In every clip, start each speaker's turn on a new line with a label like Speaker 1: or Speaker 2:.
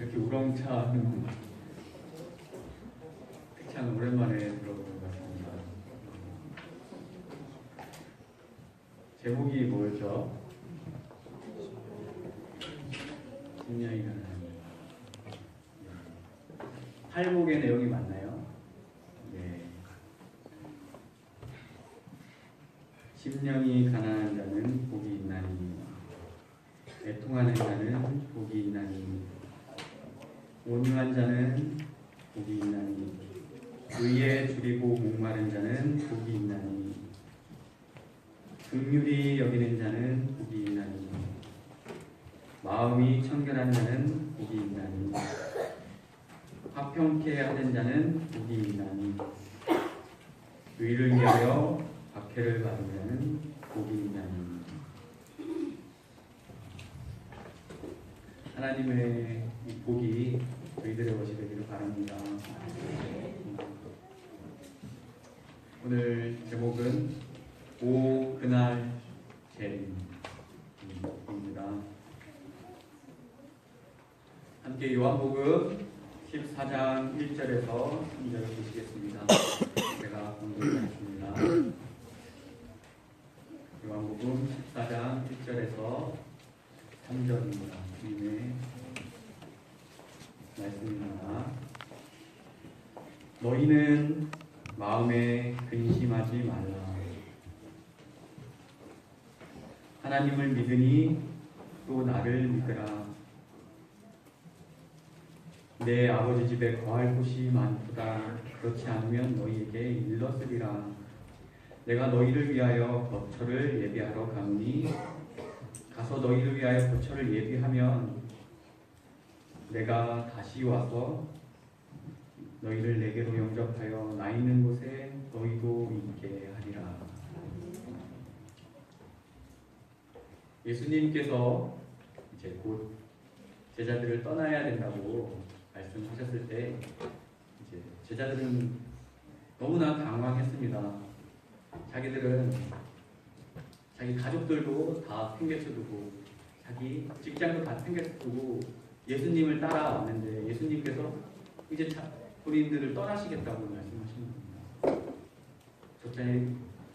Speaker 1: 이렇게 우렁차는 특창 오랜만에 들어보는 것 같습니다. 제목이 뭐였죠? 심령이 가난한 팔복의 내용이 맞나요? 네. 심령이 가난한 자는 복이 있나니 애통하는 자는 복이 있나니 온유한 자는 복이 있나니 의에 줄이고 목마른 자는 복이 있나니 긍휼히 여기는 자는 복이 있나니 마음이 청결한 자는 복이 있나니 화평케 하는 자는 복이 있나니 의를 위하여 박해를 받은 자는 복이 있나니. 하나님의 이 복이 저희들의 것이 되기를 바랍니다. 오늘 제목은 오 그날 재림입니다. 함께 요한복음 14장 1절에서 3절을 보시겠습니다. 제가 공부하겠습니다. 요한복음 14장 1절에서 3절입니다. 주님의 말씀입니다. 너희는 마음에 근심하지 말라. 하나님을 믿으니 또 나를 믿으라. 내 아버지 집에 거할 곳이 많도다. 그렇지 않으면 너희에게 일렀으리라. 내가 너희를 위하여 거처를 예비하러 가오니 가서 너희를 위하여 거처를 예비하면 내가 다시 와서 너희를 내게로 영접하여 나 있는 곳에 너희도 있게 하리라. 예수님께서 이제 곧 제자들을 떠나야 된다고 말씀하셨을 때 이제 제자들은 너무나 당황했습니다. 자기들은 자기 가족들도 다 팽개쳐두고 자기 직장도 다 팽개쳐두고 예수님을 따라왔는데 예수님께서 이제 본인들을 떠나시겠다고 말씀하시는 겁니다.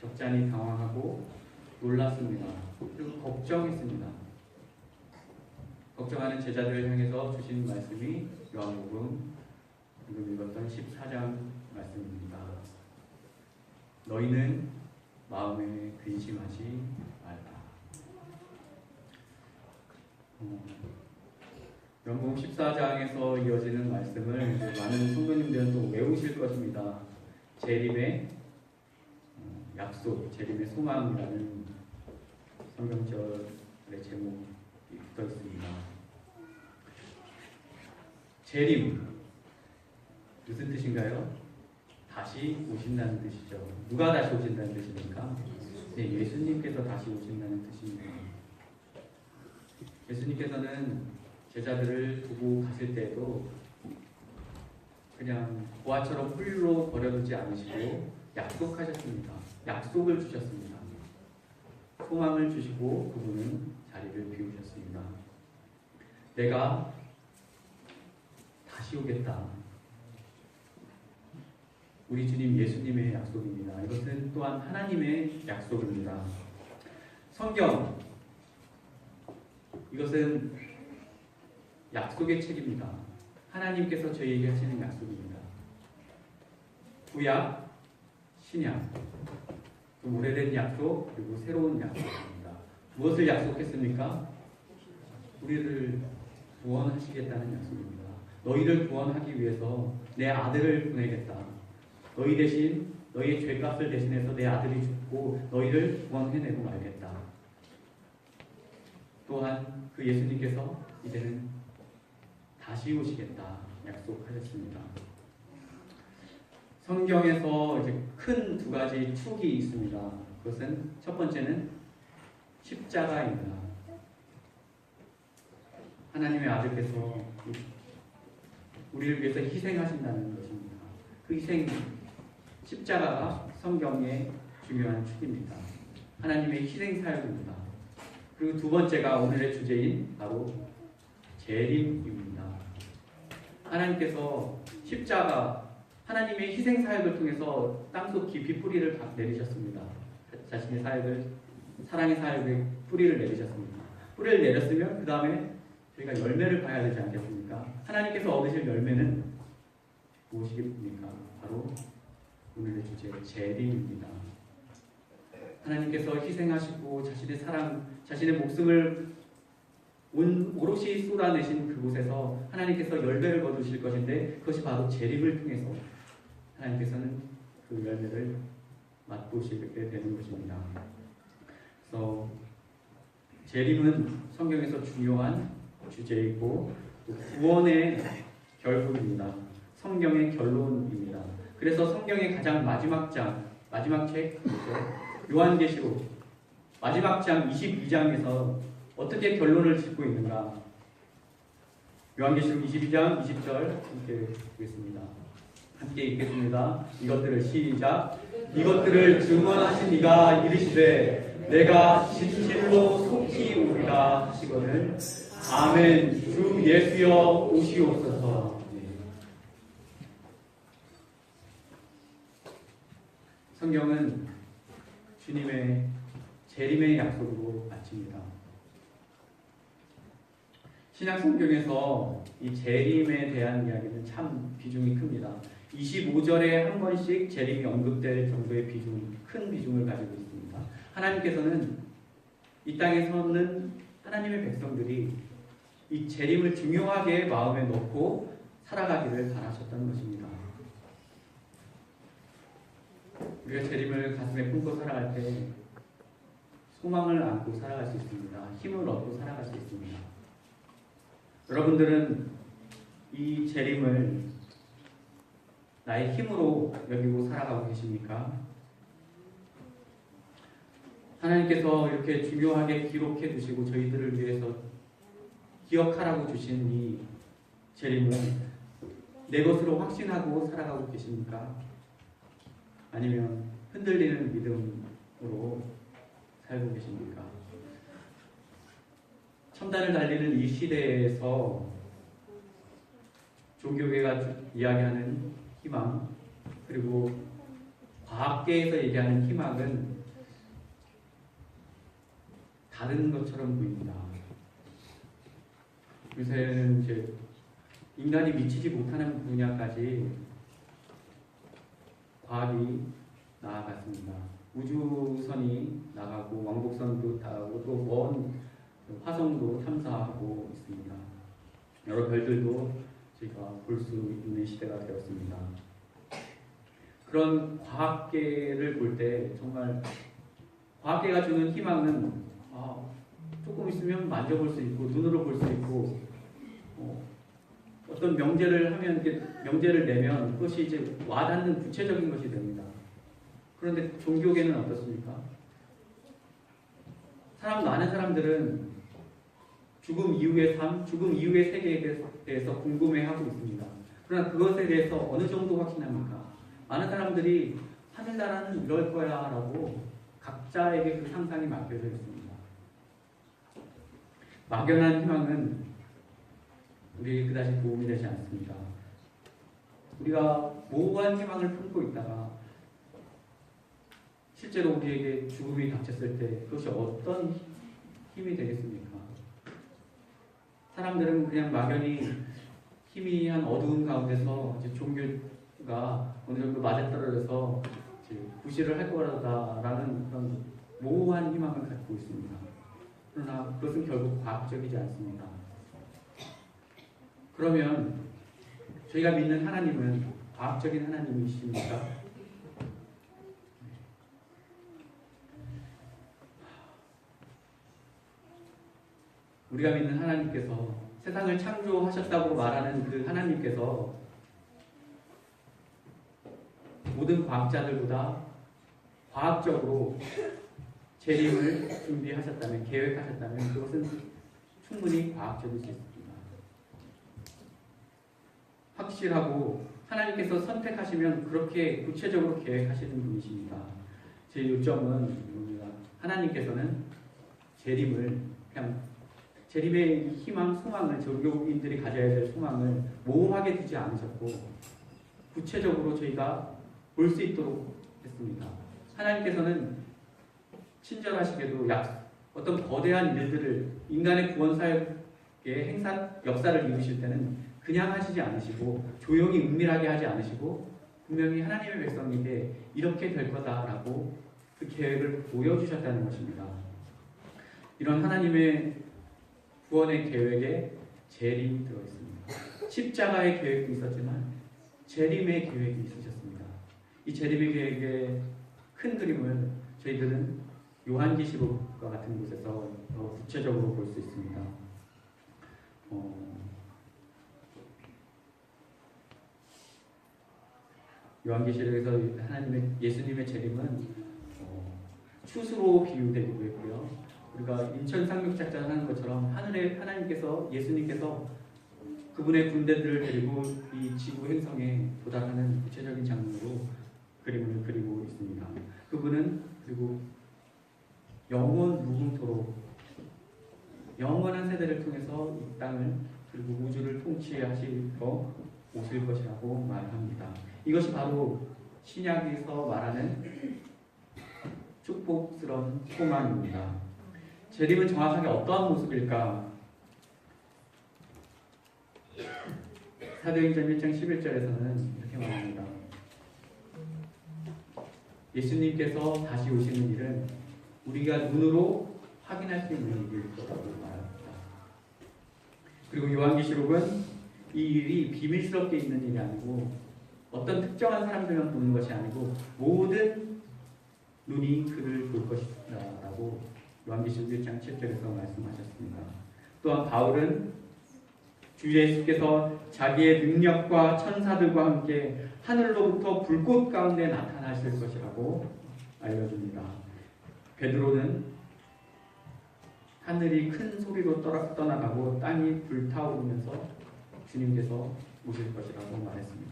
Speaker 1: 적잖이 당황하고 놀랐습니다. 그리고 걱정했습니다. 걱정하는 제자들을 향해서 주신 말씀이 요한복음 방금 읽었던 14장 말씀입니다. 너희는 마음에 근심하지 말라. 요한복음 14장에서 이어지는 말씀을 많은 성도님들은 또 외우실 것입니다. 재림의 약속, 재림의 소망이라는 성경절의 제목이 붙어 있습니다. 재림 무슨 뜻인가요? 다시 오신다는 뜻이죠. 누가 다시 오신다는 뜻입니까? 네, 예수님께서 다시 오신다는 뜻입니다. 예수님께서는 제자들을 두고 가실 때에도 그냥 보아처럼 홀로 버려두지 않으시고 약속하셨습니다. 약속을 주셨습니다. 소망을 주시고 그분은 자리를 비우셨습니다. 내가 다시 오겠다. 우리 주님 예수님의 약속입니다. 이것은 또한 하나님의 약속입니다. 성경 이것은 약속의 책입니다. 하나님께서 저희에게 하시는 약속입니다. 구약, 신약, 좀 오래된 약속 그리고 새로운 약속입니다. 무엇을 약속했습니까? 우리를 구원하시겠다는 약속입니다. 너희를 구원하기 위해서 내 아들을 보내겠다. 너희 대신 너희의 죄값을 대신해서 내 아들이 죽고 너희를 구원해내고 말겠다. 또한 그 예수님께서 이제는 다시 오시겠다 약속하셨습니다. 성경에서 이제 큰 두 가지 축이 있습니다. 그것은 첫 번째는 십자가입니다. 하나님의 아들께서 우리를 위해서 희생하신다는 것입니다. 그 희생 십자가가 성경의 중요한 축입니다. 하나님의 희생 사역입니다. 그리고 두 번째가 오늘의 주제인 바로 재림입니다. 하나님께서 십자가, 하나님의 희생 사역을 통해서 땅속 깊이 뿌리를 내리셨습니다. 자신의 사역을, 사랑의 사역에 뿌리를 내리셨습니다. 뿌리를 내렸으면 그 다음에 저희가 열매를 봐야 되지 않겠습니까? 하나님께서 얻으실 열매는 무엇이겠습니까? 바로 오늘의 주제 재림입니다. 하나님께서 희생하시고 자신의 사랑, 자신의 목숨을 오롯이 쏟아내신 그곳에서 하나님께서 열매를 거두실 것인데, 그것이 바로 재림을 통해서 하나님께서는 그 열매를 맛보시게 되는 것입니다. 그래서 재림은 성경에서 중요한 주제이고 또 구원의 결국입니다. 성경의 결론입니다. 그래서 성경의 가장 마지막 장, 마지막 책, 요한계시록 마지막 장 22장에서 어떻게 결론을 짓고 있는가? 요한계시록 22장 20절 함께 보겠습니다. 함께 읽겠습니다. 이것들을 시작. 이것들을 증언하신 이가 이르시되 내가 진실로 속히 오리라 하시거늘. 아멘. 주 예수여 오시옵소서. 성경은 주님의 재림의 약속으로 마칩니다. 신약 성경에서 이 재림에 대한 이야기는 참 비중이 큽니다. 25절에 한 번씩 재림이 언급될 정도의 큰 비중을 가지고 있습니다. 하나님께서는 이 땅에 서는 하나님의 백성들이 이 재림을 중요하게 마음에 넣고 살아가기를 바라셨다는 것입니다. 우리가 재림을 가슴에 품고 살아갈 때 소망을 안고 살아갈 수 있습니다. 힘을 얻고 살아갈 수 있습니다. 여러분들은 이 재림을 나의 힘으로 여기고 살아가고 계십니까? 하나님께서 이렇게 중요하게 기록해 두시고 저희들을 위해서 기억하라고 주신 이 재림을 내 것으로 확신하고 살아가고 계십니까? 아니면 흔들리는 믿음으로 살고 계십니까? 첨단을 달리는 이 시대에서 종교계가 이야기하는 희망, 그리고 과학계에서 얘기하는 희망은 다른 것처럼 보입니다. 요새는 이제 인간이 미치지 못하는 분야까지 과학이 나아갔습니다. 우주선이 나가고 왕복선도 타고 또 먼 화성도 탐사하고 있습니다. 여러 별들도 저희가 볼 수 있는 시대가 되었습니다. 그런 과학계를 볼 때 정말 과학계가 주는 희망은 조금 있으면 만져볼 수 있고 눈으로 볼 수 있고 어떤 명제를 하면 명제를 내면 그것이 이제 와닿는 구체적인 것이 됩니다. 그런데 종교계는 어떻습니까? 많은 사람들은 죽음 이후의 삶, 죽음 이후의 세계에 대해서 궁금해하고 있습니다. 그러나 그것에 대해서 어느 정도 확신합니까? 많은 사람들이 하늘나라는 이럴 거야 라고 각자에게 그 상상이 맡겨져 있습니다. 막연한 희망은 우리에게 그다지 도움이 되지 않습니다. 우리가 모호한 희망을 품고 있다가 실제로 우리에게 죽음이 닥쳤을 때 그것이 어떤 힘이 되겠습니까? 사람들은 그냥 막연히 희미한 어두운 가운데서 이제 종교가 어느 정도 맞아떨어져서 구실을 할 거라는 그런 모호한 희망을 갖고 있습니다. 그러나 그것은 결국 과학적이지 않습니다. 그러면 저희가 믿는 하나님은 과학적인 하나님이십니까? 우리가 믿는 하나님께서 세상을 창조하셨다고 말하는 그 하나님께서 모든 과학자들보다 과학적으로 재림을 준비하셨다면, 계획하셨다면 그것은 충분히 과학적일 수 있습니다. 확실하고 하나님께서 선택하시면 그렇게 구체적으로 계획하시는 분이십니다. 제 요점은 하나님께서는 재림을 그냥 재림의 희망, 소망을 종교인들이 가져야 될 소망을 모호하게 두지 않으셨고 구체적으로 저희가 볼 수 있도록 했습니다. 하나님께서는 친절하시게도 어떤 거대한 일들을 인간의 구원 사역의 역사를 이루실 때는 그냥 하시지 않으시고 조용히 은밀하게 하지 않으시고 분명히 하나님의 백성에게 이렇게 될 거다라고 그 계획을 보여주셨다는 것입니다. 이런 하나님의 구원의 계획에 재림이 들어있습니다. 십자가의 계획도 있었지만 재림의 계획이 있으셨습니다. 이 재림의 계획의 큰 그림을 저희들은 요한계시록과 같은 곳에서 더 구체적으로 볼 수 있습니다. 요한계시록에서 예수님의 재림은 추수로 비유되기도 했고요. 우리가 인천 상륙작전 하는 것처럼 하늘에 예수님께서 그분의 군대들을 데리고 이 지구 행성에 도달하는 구체적인 장면으로 그림을 그리고 있습니다. 그분은 그리고 영원 무궁토록 영원한 세대를 통해서 이 땅을 그리고 우주를 통치하시러 오실 것이라고 말합니다. 이것이 바로 신약에서 말하는 축복스러운 소망입니다. 재림은 정확하게 어떠한 모습일까? 사도행전 1장 11절에서는 이렇게 말합니다. 예수님께서 다시 오시는 일은 우리가 눈으로 확인할 수 있는 일일 거라고 말합니다. 그리고 요한계시록은 이 일이 비밀스럽게 있는 일이 아니고 어떤 특정한 사람들만 보는 것이 아니고 모든 눈이 그를 볼 것이다 라고 요한계시록 1장 7절에서 말씀하셨습니다. 또한 바울은 주 예수께서 자기의 능력과 천사들과 함께 하늘로부터 불꽃 가운데 나타나실 것이라고 알려줍니다. 베드로는 하늘이 큰 소리로 떠나가고 땅이 불타오르면서 주님께서 오실 것이라고 말했습니다.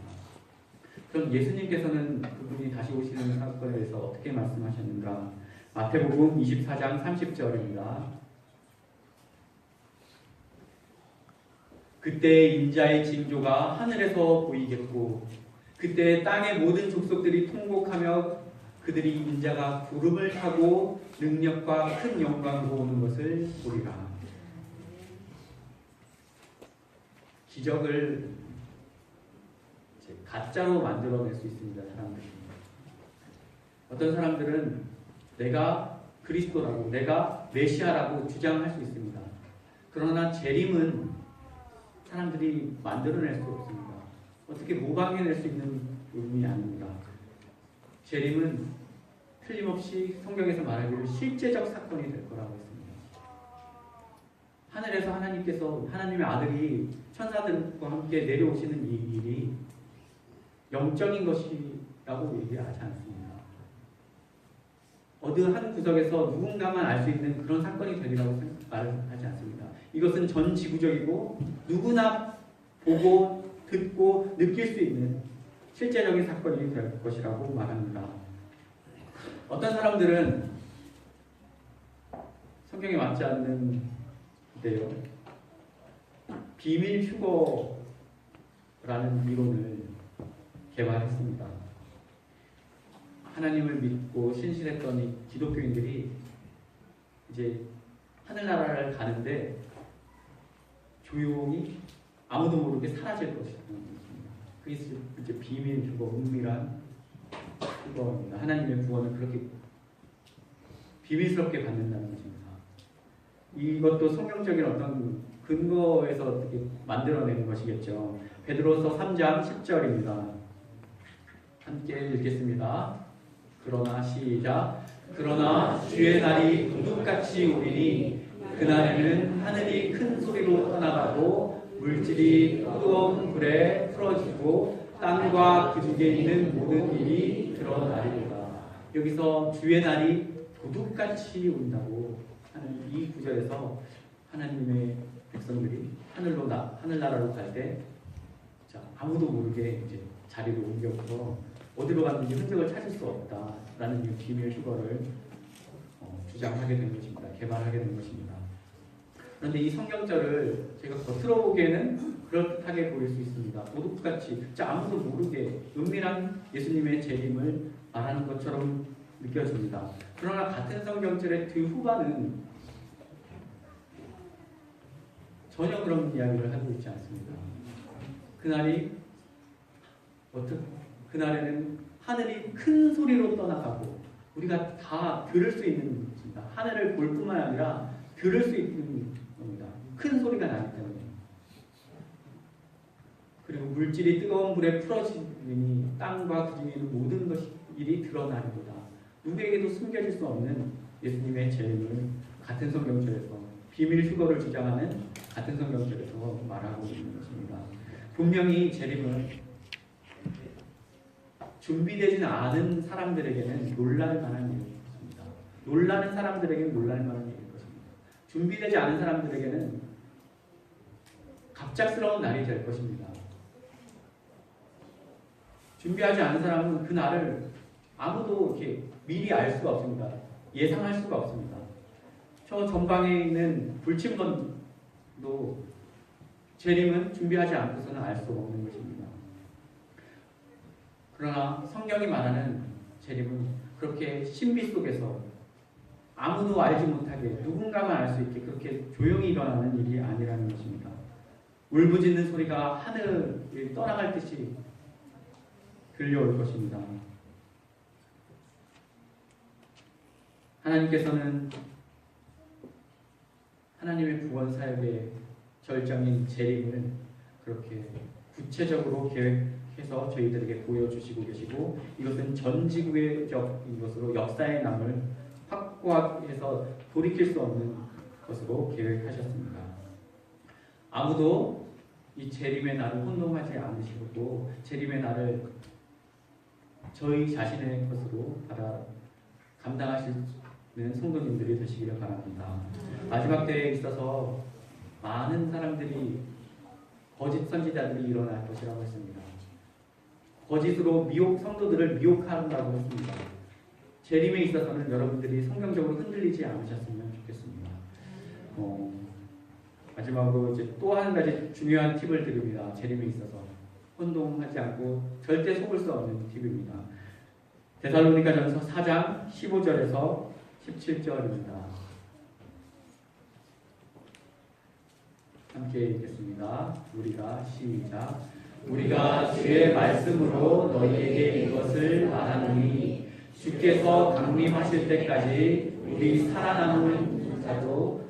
Speaker 1: 그럼 예수님께서는 그분이 다시 오시는 사건에 대해서 어떻게 말씀하셨는가? 마태복음 24장 30절입니다. 그때 인자의 징조가 하늘에서 보이겠고 그때 땅의 모든 족속들이 통곡하며 그들이 인자가 구름을 타고 능력과 큰 영광으로 오는 것을 보리라. 기적을 가짜로 만들어낼 수 있습니다. 사람들이. 어떤 사람들은 내가 그리스도라고 내가 메시아라고 주장할 수 있습니다. 그러나 재림은 사람들이 만들어낼 수 없습니다. 어떻게 모방해낼 수 있는 부분이 아닙니다. 재림은 틀림없이 성경에서 말하기를 실제적 사건이 될 거라고 했습니다. 하늘에서 하나님의 아들이 천사들과 함께 내려오시는 이 일이 영적인 것이라고 얘기하지 않습니다. 어느 한 구석에서 누군가만 알 수 있는 그런 사건이 되리라고 말하지 않습니다. 이것은 전 지구적이고 누구나 보고 듣고 느낄 수 있는 실제적인 사건이 될 것이라고 말합니다. 어떤 사람들은 성경에 맞지 않는데요. 비밀 휴거라는 이론을 개발했습니다. 하나님을 믿고 신실했던 이 기독교인들이 이제 하늘나라를 가는데 조용히 아무도 모르게 사라질 것이라는 것입니다. 그게 이제 비밀 휴거, 은밀한 휴거입니다. 하나님의 구원을 그렇게 비밀스럽게 받는다는 것입니다. 이것도 성경적인 어떤 근거에서 어떻게 만들어내는 것이겠죠. 베드로서 3장 10절입니다. 함께 읽겠습니다. 그러나 시작. 그러나 주의 날이 도둑같이 오리니 그날에는 하늘이 큰 소리로 떠나가고 물질이 뜨거운 불에 풀어지고 땅과 그 중에 있는 모든 일이 드러나리로다. 여기서 주의 날이 도둑같이 온다고 하는 이 구절에서 하나님의 백성들이 하늘나라로 갈 때 아무도 모르게 이제 자리를 옮겨서 어디로 갔는지 흔적을 찾을 수 없다라는 이 비밀 휴거를 주장하게 된 것입니다. 개발하게 된 것입니다. 그런데 이 성경절을 제가 겉으로 보기에는 그럴듯하게 보일 수 있습니다. 도둑같이 아무도 모르게 은밀한 예수님의 재림을 말하는 것처럼 느껴집니다. 그러나 같은 성경절의 뒤후반은 전혀 그런 이야기를 하고 있지 않습니다. 그날에는 하늘이 큰 소리로 떠나가고 우리가 다 들을 수 있는 것입니다. 하늘을 볼 뿐만 아니라 들을 수 있는 겁니다. 큰 소리가 나기 때문에. 그리고 물질이 뜨거운 불에 풀어지니 땅과 그 중에 있는 모든 일이 드러나리로다. 누구에게도 숨겨질 수 없는 예수님의 재림을 같은 성경절에서 비밀 휴거를 주장하는 같은 성경절에서 말하고 있는 것입니다. 분명히 재림은 준비되지는 않은 사람들에게는 놀랄 만한 일일 것입니다. 놀라는 사람들에게는 놀랄 만한 일일 것입니다. 준비되지 않은 사람들에게는 갑작스러운 날이 될 것입니다. 준비하지 않은 사람은 그 날을 아무도 이렇게 미리 알 수가 없습니다. 예상할 수가 없습니다. 저 전방에 있는 불침번도 재림은 준비하지 않고서는 알 수 없는 것입니다. 그러나 성경이 말하는 재림은 그렇게 신비 속에서 아무도 알지 못하게 누군가만 알 수 있게 그렇게 조용히 일어나는 일이 아니라는 것입니다. 울부짖는 소리가 하늘을 떠나갈 듯이 들려올 것입니다. 하나님께서는 하나님의 구원 사역의 절정인 재림을 그렇게 구체적으로 계획해서 저희들에게 보여주시고 계시고 이것은 전 지구적인 것으로 역사에 남을 확고해서 돌이킬 수 없는 것으로 계획하셨습니다. 아무도 이 재림의 날을 혼동하지 않으시고 재림의 날을 저희 자신의 것으로 받아 감당하시는 성도님들이 되시기를 바랍니다. 마지막 때에 있어서 많은 사람들이 거짓 선지자들이 일어날 것이라고 했습니다. 거짓으로 성도들을 미혹한다고 했습니다. 재림에 있어서는 여러분들이 성경적으로 흔들리지 않으셨으면 좋겠습니다. 마지막으로 이제 또 한 가지 중요한 팁을 드립니다. 재림에 있어서 혼동하지 않고 절대 속을 수 없는 팁입니다. 데살로니가전서 4장 15절에서 17절입니다. 함께 읽겠습니다. 우리가 시작. 우리가 주의 말씀으로 너희에게 이것을 말하노니 주께서 강림하실 때까지 우리 살아남은 자도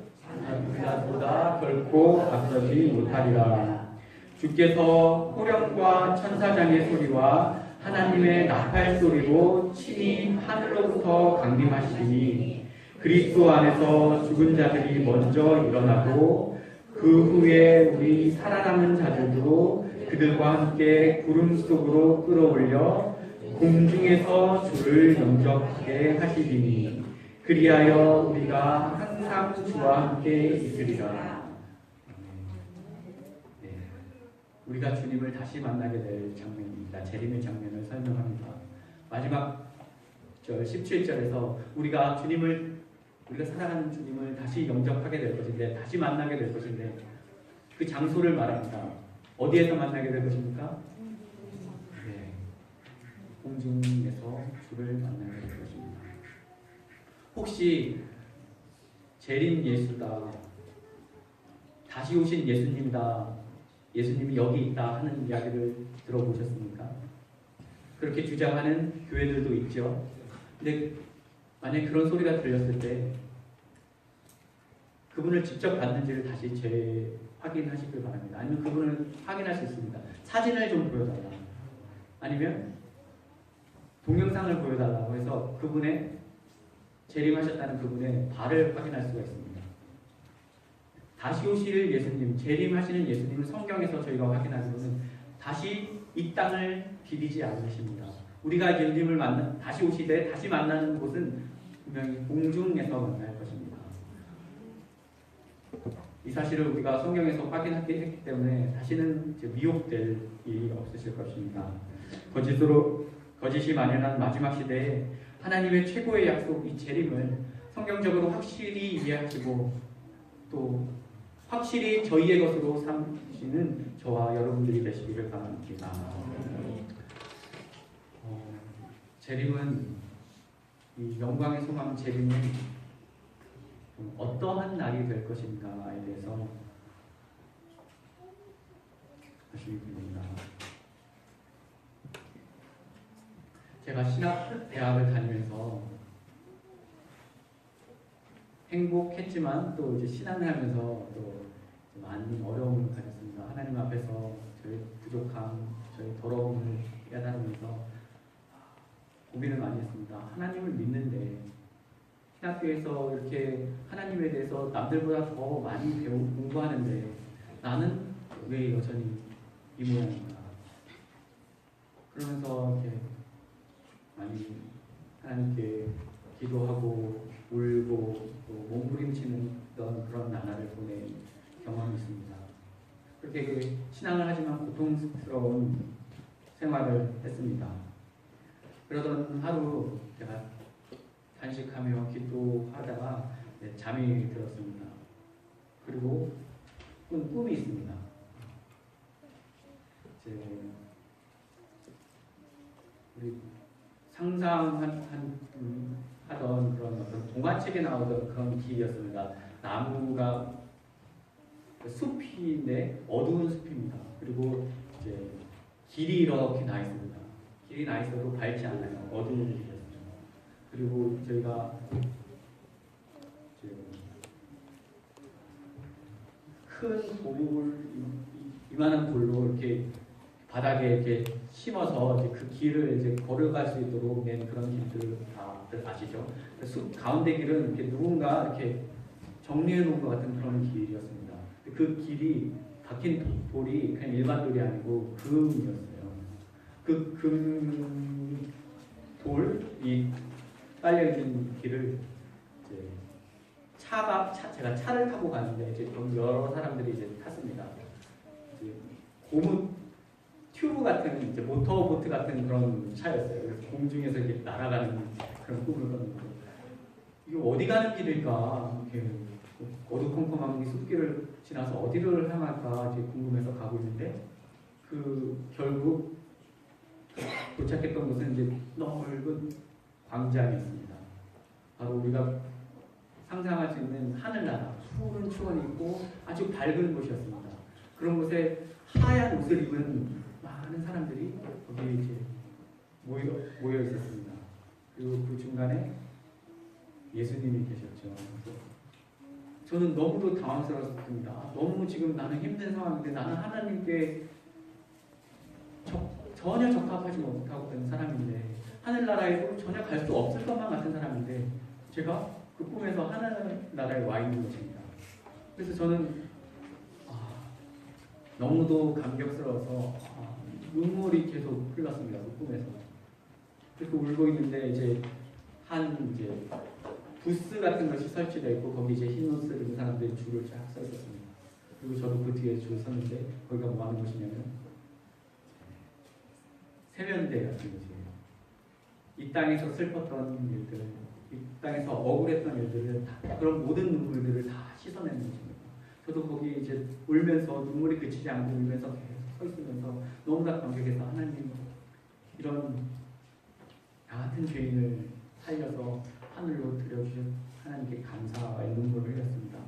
Speaker 1: 자보다 결코 앞서지 못하리라. 주께서 호령과 천사장의 소리와 하나님의 나팔 소리로 친히 하늘로부터 강림하시니 그리스도 안에서 죽은 자들이 먼저 일어나고 그 후에 우리 살아남은 자들도 그들과 함께 구름 속으로 끌어올려 공중에서 주를 영접하게 하시리니 그리하여 우리가 항상 주와 함께 있으리라. 우리가 주님을 다시 만나게 될 장면입니다. 재림의 장면을 설명합니다. 마지막 절 17절에서 우리가 사랑하는 주님을 다시 영접하게 될 것인데 다시 만나게 될 것인데 그 장소를 말합니다. 어디에서 만나게 될 것입니까? 네, 공중에서 주를 만나게 될 것입니다. 혹시 재림 예수다, 다시 오신 예수님이다, 예수님이 여기 있다 하는 이야기를 들어보셨습니까? 그렇게 주장하는 교회들도 있죠. 근데 만약 그런 소리가 들렸을 때 그분을 직접 봤는지를 다시 확인하시길 바랍니다. 아니면 그분을 확인할 수 있습니다. 사진을 좀 보여달라. 아니면 동영상을 보여달라고 해서 그분의 재림하셨다는 그분의 발을 확인할 수가 있습니다. 다시 오실 예수님, 재림하시는 예수님은 성경에서 저희가 확인하기로는 다시 이 땅을 디디지 않으십니다. 우리가 예수님을 다시 오시되 다시 만나는 곳은 분명히 공중에서 만날 것입니다. 이 사실을 우리가 성경에서 확인했기 때문에 다시는 미혹될 일이 없으실 것입니다. 거짓이 만연한 마지막 시대에 하나님의 최고의 약속 이 재림을 성경적으로 확실히 이해하시고 또 확실히 저희의 것으로 삼으시는 저와 여러분들이 되시기를 바랍니다. 재림은 이 영광의 소망 재림은 어떠한 날이 될 것인가에 대해서 관심이 듭니다. 제가 신학대학을 다니면서 행복했지만 또 이제 신앙을 하면서 또 많은 어려움을 가졌습니다. 하나님 앞에서 저희 부족함, 저희 더러움을 깨달으면서 고민을 많이 했습니다. 하나님을 믿는데 신학교에서 이렇게 하나님에 대해서 남들보다 더 많이 공부하는데 나는 왜 여전히 이 모양인가? 그러면서 이렇게 많이 하나님께 기도하고 울고 또 몸부림치는 그런 나날을 보낸 경험이 있습니다. 그렇게 신앙을 하지만 고통스러운 생활을 했습니다. 그러던 하루 제가 단식하며 기도하다가 잠이 들었습니다. 그리고 꿈이 있습니다. 우리 상상하던 그런 어떤 동화책에 나오던 그런 길이었습니다. 나무가 숲인데 어두운 숲입니다. 그리고 이제 길이 이렇게 나 있습니다. 길이 나 있어도 밝지 않아요. 어두운 길이었어요. 그리고 저희가 큰 돌을 이만한 돌로 이렇게 바닥에 이렇게 심어서 이제 그 길을 이제 걸어갈 수 있도록 낸 그런 길들 다들 아시죠? 숲 가운데 길은 이렇게 누군가 이렇게 정리해 놓은 것 같은 그런 길이었습니다. 그 길이 박힌 돌이 그냥 일반 돌이 아니고 금이었어요. 그 금 돌이 깔려 있는 길을 이제 제가 차를 타고 가는데 이제 여러 사람들이 이제 탔습니다. 이제 고무 튜브 같은 이제 모터보트 같은 그런 차였어요. 그래서 공중에서 이렇게 날아가는 그런 꿈을 꿨는데 이게 어디 가는 길일까? 이렇게 어두컴컴한 숲길을 지나서 어디를 향할까 이제 궁금해서 가고 있는데 결국 도착했던 곳은 이제 넓은 광장이었습니다. 바로 우리가 상상할 수 있는 하늘나라, 푸른 초원이 있고 아주 밝은 곳이었습니다. 그런 곳에 하얀 옷을 입은 많은 사람들이 거기에 이제 모여 있었습니다. 그리고 그 중간에 예수님이 계셨죠. 저는 너무도 당황스러웠습니다. 너무 지금 나는 힘든 상황인데 나는 하나님께 전혀 적합하지 못하고 있는 사람인데 하늘나라에도 전혀 갈 수 없을 것만 같은 사람인데 제가 그 꿈에서 하늘나라에 와 있는 것입니다. 그래서 저는 너무도 감격스러워서 눈물이 계속 흘렀습니다. 그 꿈에서. 그렇게 울고 있는데 이제 부스 같은 것이 설치되어 있고 거기 이제 흰 옷을 입은 사람들이 줄을 쫙 서 있었습니다. 그리고 저도 그 뒤에 줄 섰는데 거기가 뭐 하는 곳이냐면 세면대 같은 곳이에요. 이 땅에서 슬펐던 일들, 이 땅에서 억울했던 일들을 그런 모든 눈물들을 다 씻어내는 곳입니다. 저도 거기 이제 울면서 눈물이 그치지 않고 울면서 계속 서 있으면서 너무나 감격해서 하나님 이런 나 같은 죄인을 살려서 하늘로 들여주신 하나님께 감사의 눈물을 흘렸습니다.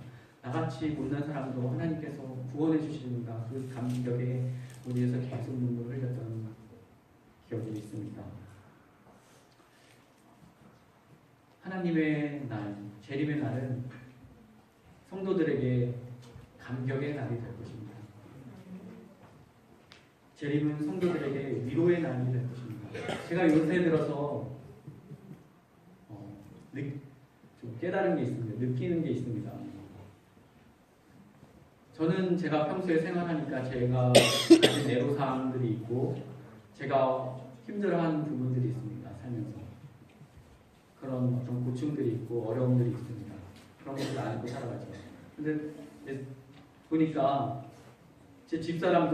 Speaker 1: 나같이 못난 사람도 하나님께서 구원해 주시는가 그 감격에 우리에서 계속 눈물을 흘렸던 기억이 있습니다. 하나님의 날, 재림의 날은 성도들에게 감격의 날이 될 것입니다. 재림은 성도들에게 위로의 날이 될 것입니다. 제가 요새 들어서 좀 깨달은 게 있습니다. 느끼는 게 있습니다. 저는 제가 평소에 생활하니까 제가 가진 애로사항들이 있고 제가 힘들어하는 부분들이 있습니다. 살면서 그런 어떤 고충들이 있고 어려움들이 있습니다. 그런 것을 안고 살아가죠. 근데 보니까 제 집사람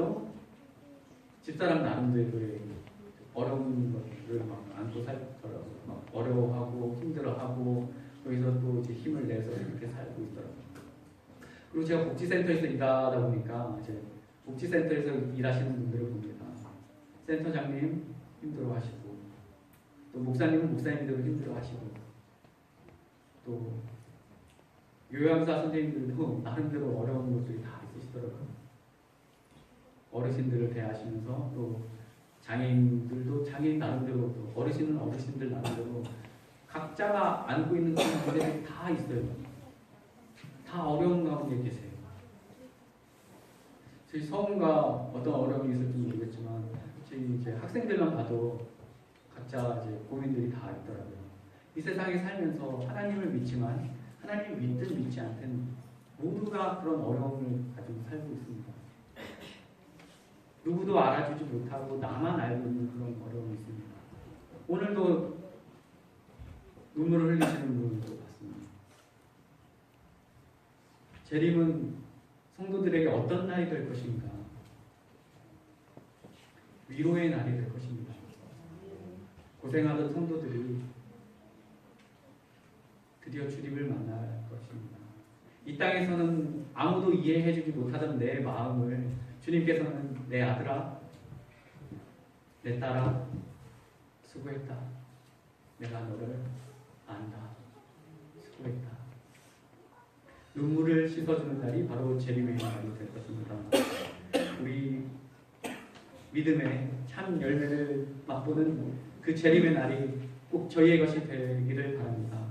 Speaker 1: 나름대로의 어려운 것들을 막 안고 살더라고요. 막 어려워하고 힘들어하고 거기서 또 이제 힘을 내서 이렇게 살고 있더라고요. 그리고 제가 복지센터에서 일하다 보니까 이제 복지센터에서 일하시는 분들을 봅니다. 센터장님 힘들어하시고, 또 목사님은 목사님대로 힘들어하시고, 또 요양사 선생님들도 나름대로 어려운 것들이 다 있으시더라고요. 어르신들을 대하시면서 또 장애인들도 장애인 나름대로, 또 어르신은 어르신들 나름대로 각자가 안고 있는 그런 문제들이 다 있어요. 다 어려운 가운데 계세요. 저희 성우가 어떤 어려움이 있을지 모르겠지만 저희 이제 학생들만 봐도 각자 이제 고민들이 다 있더라고요. 이 세상에 살면서 하나님을 믿지만 하나님을 믿든 믿지 않든 모두가 그런 어려움을 가지고 살고 있습니다. 누구도 알아주지 못하고 나만 알고 있는 그런 어려움이 있습니다. 오늘도 눈물을 흘리시는 분도 봤습니다. 재림은 성도들에게 어떤 날이 될 것인가? 위로의 날이 될 것입니다. 고생하던 성도들이 드디어 주님을 만날 것입니다. 이 땅에서는 아무도 이해해주지 못하던 내 마음을 주님께서는 내 아들아, 내 딸아, 수고했다. 내가 너를 안다. 수고했다. 눈물을 씻어주는 날이 바로 재림의 날이 될 것입니다. 우리 믿음의 참 열매를 맛보는 그 재림의 날이 꼭 저희의 것이 되기를 바랍니다.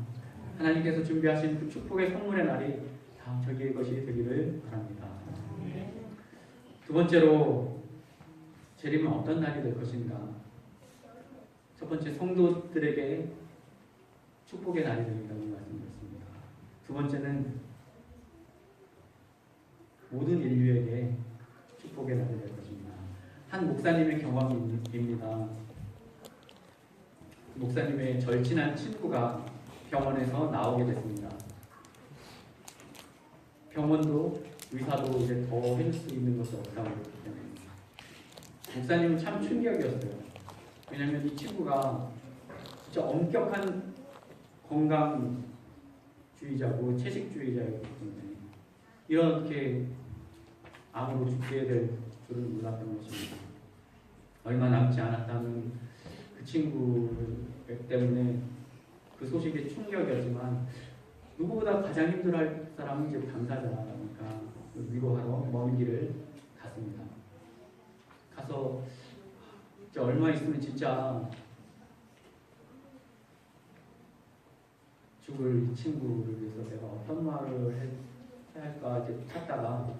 Speaker 1: 하나님께서 준비하신 그 축복의 선물의 날이 다 저희의 것이 되기를 바랍니다. 두 번째로 재림은 어떤 날이 될 것인가? 첫 번째, 성도들에게 축복의 날이 되리라고 말씀드렸습니다. 두 번째는 모든 인류에게 축복의 날이 될 것입니다. 한 목사님의 경험입니다. 목사님의 절친한 친구가 병원에서 나오게 됐습니다. 병원도 의사도 이제 더 해줄 수 있는 것이 없다고 그랬기 때문에 목사님은 참 충격이었어요. 왜냐하면 이 친구가 진짜 엄격한 건강주의자고 채식주의자였기 때문에 이렇게 암으로 죽게 될 줄은 몰랐던 것입니다. 얼마 남지 않았다는 그 친구 때문에 그 소식이 충격이었지만 누구보다 가장 힘들어할 사람은 이제 당사자니까 위로하러 먼 길을 갔습니다. 가서 진짜 얼마 있으면 진짜 죽을 이 친구를 위해서 내가 어떤 말을 해야 할까 이제 찾다가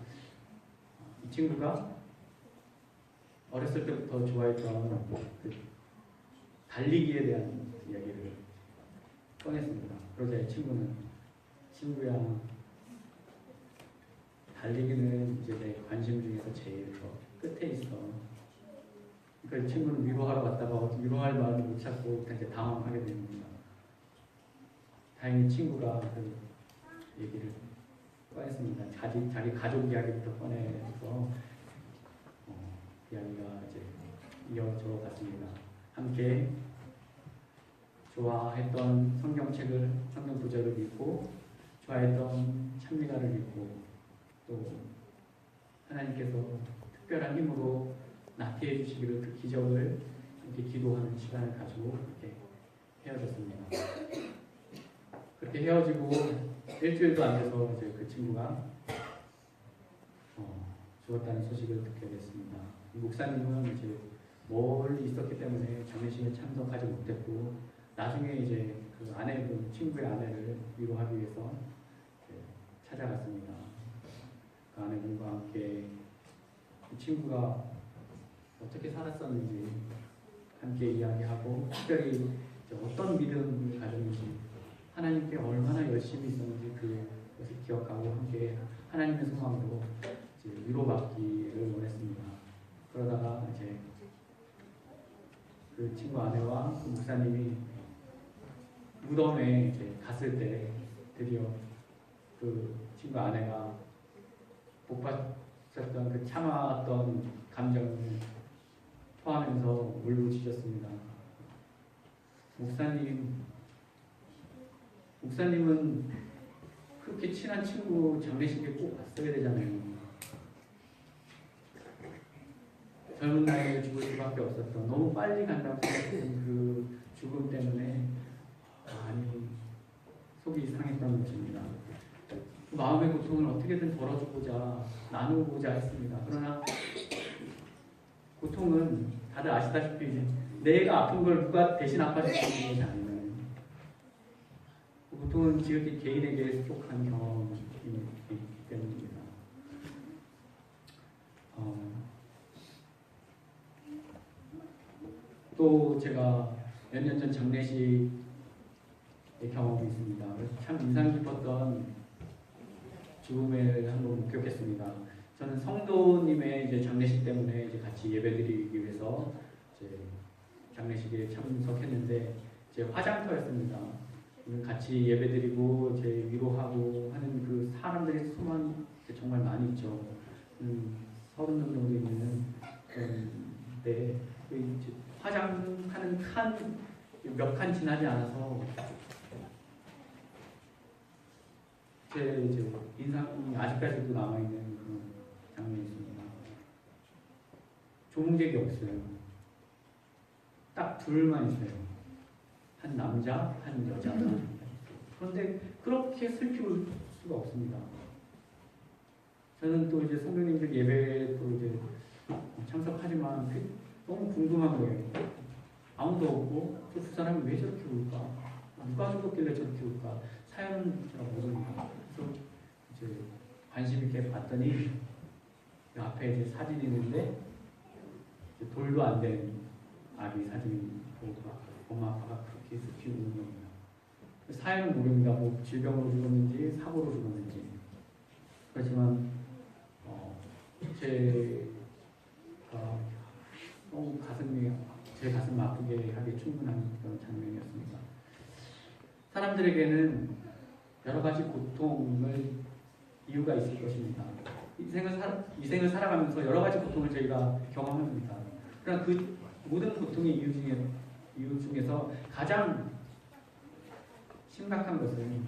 Speaker 1: 이 친구가 어렸을 때부터 좋아했던 그 달리기에 대한 이야기를 꺼냈습니다. 그러자 이 친구는 친구야, 달리기는 이제 내 관심 중에서 제일 끝에 있어. 그러니까 이 친구는 위로하러 갔다가 위로할 마음을 못 찾고 이제 당황하게 됩니다. 다행히 친구가 그 얘기를 꺼냈습니다. 자기 가족 이야기부터 꺼내서 이야기가 이제 이어져 갔습니다. 함께 좋아했던 성경책을, 성경 구절을 읽고 좋아했던 찬미가를 읽고 또 하나님께서 특별한 힘으로 나태해 주시기를 그 기적을 이렇게 기도하는 시간을 가지고 이렇게 헤어졌습니다. 그렇게 헤어지고 일주일도 안 돼서 이제 그 친구가 죽었다는 소식을 듣게 됐습니다. 목사님은 이제 멀리 있었기 때문에 장례식에 참석하지 못했고 나중에 이제 그 아내분, 친구의 아내를 위로하기 위해서 찾아갔습니다. 그 아내분과 함께 그 친구가 어떻게 살았었는지 함께 이야기하고 특별히 어떤 믿음을 가졌는지 하나님께 얼마나 열심히 있었는지 그것을 기억하고 함께 하나님의 소망으로 이제 위로받기를 원했습니다. 그러다가 이제 그 친구 아내와 그 목사님이 무덤에 이제 갔을 때 드디어 그 친구 아내가 못 봤었던 그 참아왔던 감정을 토하면서 울부짖었습니다. 목사님은 그렇게 친한 친구 장례식에 꼭 왔어야 되잖아요. 젊은 나이에 죽을 수밖에 없었던, 너무 빨리 간다고 생각했던 그 죽음 때문에 많이 속이 상했던 것입니다. 그 마음의 고통을 어떻게든 덜어주고자, 나누고자 했습니다. 그러나 고통은 다들 아시다시피 이제 내가 아픈 걸 누가 대신 아파주시는 것이 아니면, 그 고통은 지극히 개인에게 속한 경험이기 때문입니다. 또 제가 몇 년 전 장례식의 경험이 있습니다. 참 인상 깊었던 죽음을 한번 목격했습니다. 저는 성도님의 이제 장례식 때문에 이제 같이 예배드리기 위해서 이제 장례식에 참석했는데, 제 화장터였습니다. 같이 예배드리고 제 위로하고 하는 그 사람들의 수만이 정말 많이 있죠. 30명 정도 있는 그런데 화장하는 칸 몇 칸 지나지 않아서 제 이제 인상이 아직까지도 남아있는 그런 장면이 있습니다. 조문객이 없어요. 딱 둘만 있어요. 한 남자, 한 여자만. 그런데 그렇게 슬플 수가 없습니다. 저는 또 이제 성도님들 예배도 이제 참석하지만 너무 궁금한 거예요. 아무도 없고 저 두 사람이 왜 저렇게 울까? 누가 죽었길래 저렇게 울까? 사연은 제가 모릅니다. 그래서 이제 관심 있게 봤더니 그 앞에 이제 사진이 있는데 이제 돌도 안 된 아기 사진이 보고 엄마 아빠가 그렇게 슬피 우는 겁니다. 사연은 모릅니다. 뭐 질병으로 죽었는지 사고로 죽었는지. 그렇지만 제가 너무 제 가슴 아프게 하기 충분한 그런 장면이었습니다. 사람들에게는 여러 가지 고통을 이유가 있을 것입니다. 이생을 살아가면서 여러 가지 고통을 저희가 경험합니다. 그러나 그 모든 고통의 이유 중에서 가장 심각한 것은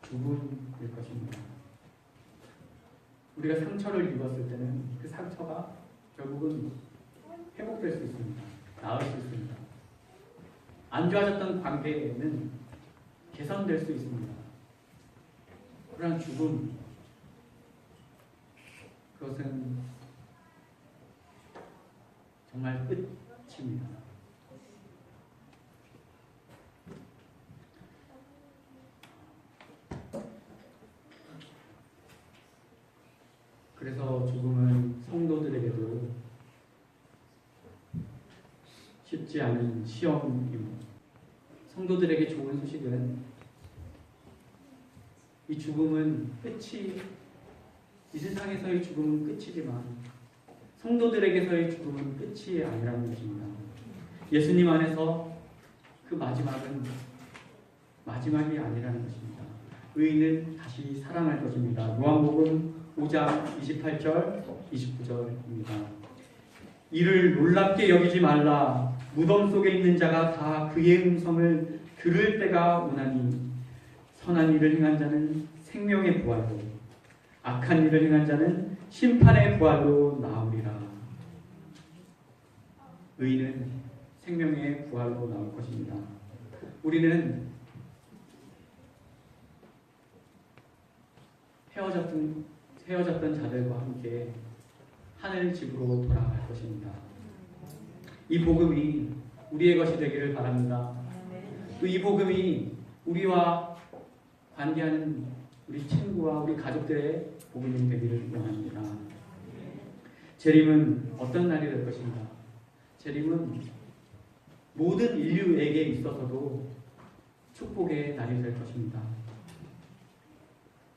Speaker 1: 죽음일 것입니다. 우리가 상처를 입었을 때는 그 상처가 결국은 회복될 수 있습니다. 나을 수 있습니다. 안 좋아졌던 관계는 개선될 수 있습니다. 그러나 죽음, 그것은 정말 끝입니다. 그래서 죽음은 성도들에게도 쉽지 않은 시험입니다. 성도들에게 좋은 소식은 이 죽음은 이 세상에서의 죽음은 끝이지만 성도들에게서의 죽음은 끝이 아니라는 것입니다. 예수님 안에서 그 마지막은 마지막이 아니라는 것입니다. 의인은 다시 살아날 것입니다. 요한복음 5장 28절 29절입니다. 이를 놀랍게 여기지 말라. 무덤 속에 있는 자가 다 그의 음성을 들을 때가 오나니 선한 일을 행한 자는 생명의 부활로 악한 일을 행한 자는 심판의 부활로 나오리라. 의인은 생명의 부활로 나올 것입니다. 우리는 헤어졌던 자들과 함께 하늘 집으로 돌아갈 것입니다. 이 복음이 우리의 것이 되기를 바랍니다. 또 이 복음이 우리와 관계하는 우리 친구와 우리 가족들의 복음이 되기를 원합니다. 재림은 어떤 날이 될 것인가? 재림은 모든 인류에게 있어서도 축복의 날이 될 것입니다.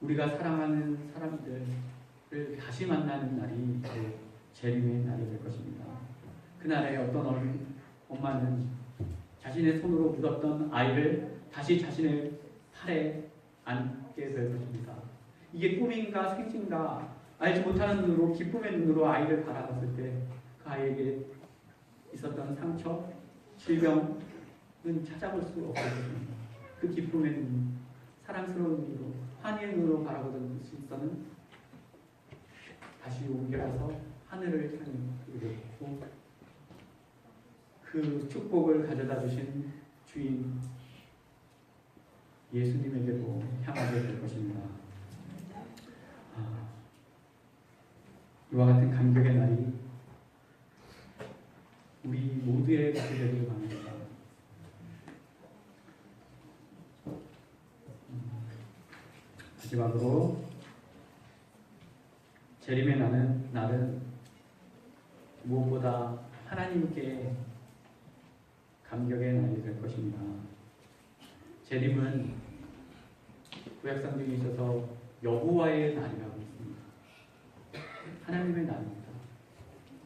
Speaker 1: 우리가 사랑하는 사람들을 다시 만나는 날이 재림의 날이 될 것입니다. 그날에 어떤 엄마는 자신의 손으로 묻었던 아이를 다시 자신의 팔에 안게 될 것입니다. 이게 꿈인가 생진가 알지 못하는 눈으로, 기쁨의 눈으로 아이를 바라봤을 때 그 아이에게 있었던 상처, 질병은 찾아볼 수 없을 것입니다. 그 기쁨의 눈, 사랑스러운 눈으로 환희의 눈으로 바라보던 시선은 다시 옮겨서 하늘을 향해 놓고 그 축복을 가져다 주신 주인 예수님에게로 향하게 될 것입니다. 이와 같은 감격의 날이 우리 모두의 것이 되길 바랍니다. 마지막으로 재림의 날은 무엇보다 하나님께 감격의 날이 될 것입니다. 재림은 구약 성경에 있어서 여호와의 날이라고 있습니다. 하나님의 날입니다.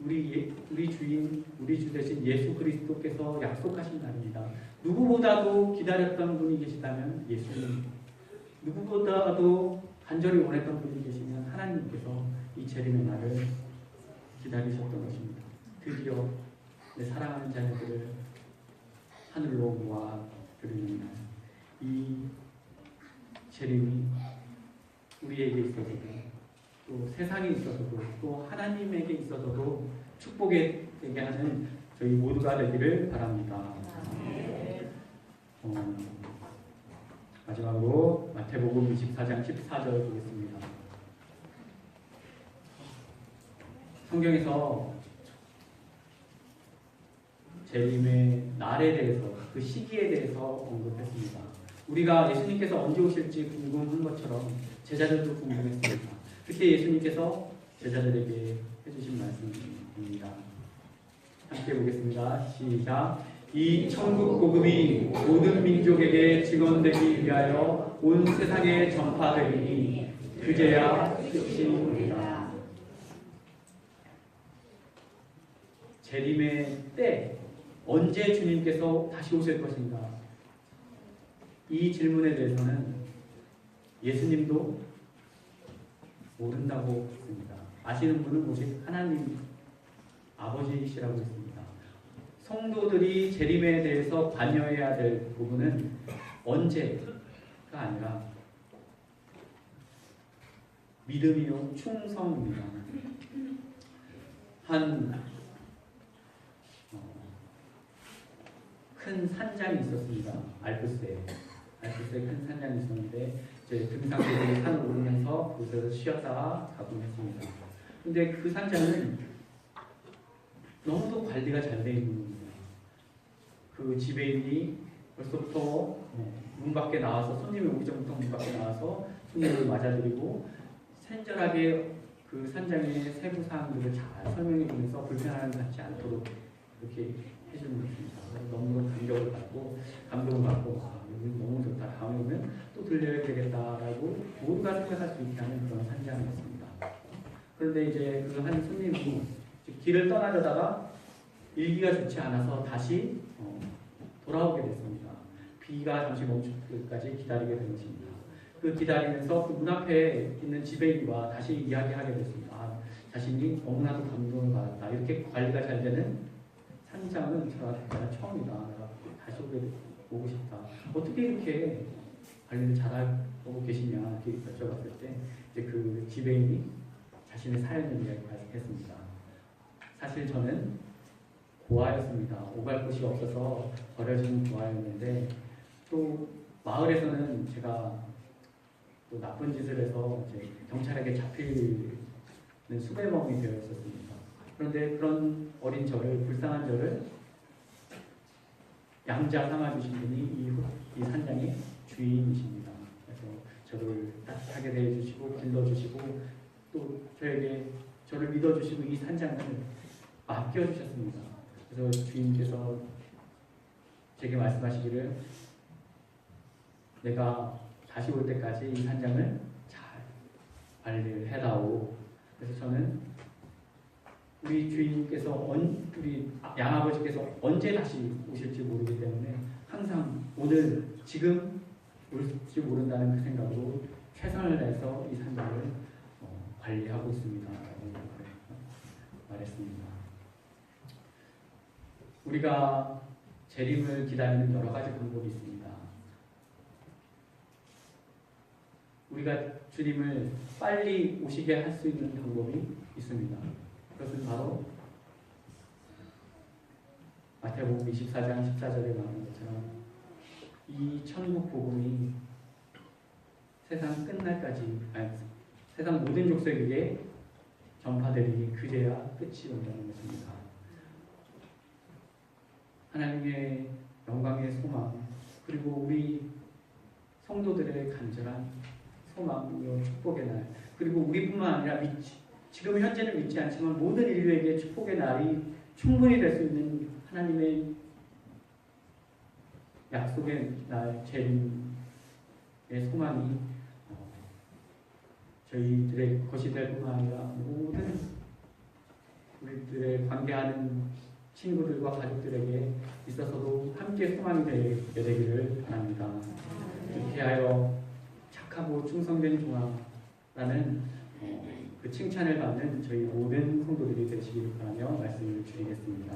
Speaker 1: 우리 주인, 우리 주 대신 예수 그리스도께서 약속하신 날입니다. 누구보다도 기다렸던 분이 계시다면 예수님, 누구보다도 간절히 원했던 분이 계시면 하나님께서 이 재림의 날을 기다리셨던 것입니다. 드디어 내 사랑하는 자녀들을 하늘로 모아 드리는 날, 이 재림이 우리에게 있어서도 또 세상에 있어서도 또 하나님에게 있어서도 축복이 되게 하는 저희 모두가 되기를 바랍니다. 마지막으로 마태복음 24장 14절 보겠습니다. 성경에서 재림의 날에 대해서, 그 시기에 대해서 언급했습니다. 우리가 예수님께서 언제 오실지 궁금한 것처럼 제자들도 궁금했습니다. 그때 예수님께서 제자들에게 해주신 말씀입니다. 함께 보겠습니다. 시작. 이 천국 복음이 모든 민족에게 증언되기 위하여 온 세상에 전파되리니 그제야 끝이 오리라. 재림의 때 언제 주님께서 다시 오실 것인가? 이 질문에 대해서는 예수님도 모른다고 했습니다. 아시는 분은 오직 하나님 아버지이시라고 했습니다. 성도들이 재림에 대해서 관여해야 될 부분은 언제가 아니라 믿음이요 충성입니다. 큰 산장이 있었습니다. 알프스에 큰 산장이 있었는데 이제 등산객들이 산을 오르면서 그곳에서 쉬었다가 가곤 했습니다. 근데 그 산장은 너무도 관리가 잘 되어 있는 겁니다. 그 지배인이 벌써부터 문 밖에 나와서 손님이 오기 전부터 문 밖에 나와서 손님을 맞아드리고 친절하게 그 산장의 세부 사항들을 잘 설명해 주면서 불편함을 갖지 않도록 이렇게 해주는 것입니다. 너무 감동을 받고 여기 너무 좋다. 다음에 오면 또 들려야 되겠다라고 모두가 생각할 수 있게 하는 그런 산장이었습니다. 그런데 이제 그 한 손님이 길을 떠나려다가 일기가 좋지 않아서 다시 돌아오게 됐습니다. 비가 잠시 멈출 때까지 기다리게 된 것입니다. 그 기다리면서 그 문 앞에 있는 지배인과 다시 이야기하게 됐습니다. 자신이 너무나도 감동을 받았다. 이렇게 관리가 잘 되는 산장은 제가 처음이다. 내가 다시 오고 싶다. 어떻게 이렇게 관리를 잘하고 계시냐 이렇게 여쭤봤을 때 이제 그 지배인이 자신의 사연을 이야기했습니다. 사실 저는 고아였습니다. 오갈 곳이 없어서 버려진 고아였는데 또 마을에서는 제가 또 나쁜 짓을 해서 이제 경찰에게 잡히는 수배범이 되어 있었습니다. 그런데 그런 어린 저를, 불쌍한 저를 양자 삼아주신 분이 이 산장의 주인이십니다. 그래서 저를 따뜻하게 대해주시고 길러주시고 또 저를 믿어주시고 이 산장을 맡겨주셨습니다. 그래서 주인께서 제게 말씀하시기를 내가 다시 올 때까지 이 산장을 잘 관리를 해다오. 그래서 저는 우리 주인께서 우리 양아버지께서 언제 다시 오실지 모르기 때문에 항상 오늘 지금 올지 모른다는 그 생각으로 최선을 다해서 이 산장을 관리하고 있습니다. 말했습니다. 우리가 재림을 기다리는 여러 가지 방법이 있습니다. 우리가 주님을 빨리 오시게 할 수 있는 방법이 있습니다. 그것은 바로 마태복음 24장 14절에 말하는 것처럼 이 천국 복음이 세상 끝날까지, 세상 모든 족속에게 전파되리니 그제야 끝이 온다는 것입니다. 하나님의 영광의 소망, 그리고 우리 성도들의 간절한 소망으로 축복의 날, 그리고 우리뿐만 아니라 지금 현재는 믿지 않지만 모든 인류에게 축복의 날이 충분히 될 수 있는 하나님의 약속의 날, 재림의 소망이 저희들의 것이 될 뿐만 아니라 모든 우리들의 관계하는 친구들과 가족들에게 있어서도 함께 소망이 되기를 바랍니다. 이렇게 하여 착하고 충성된 종아라는 그 칭찬을 받는 저희 모든 성도들이 되시길 바라며 말씀을 드리겠습니다.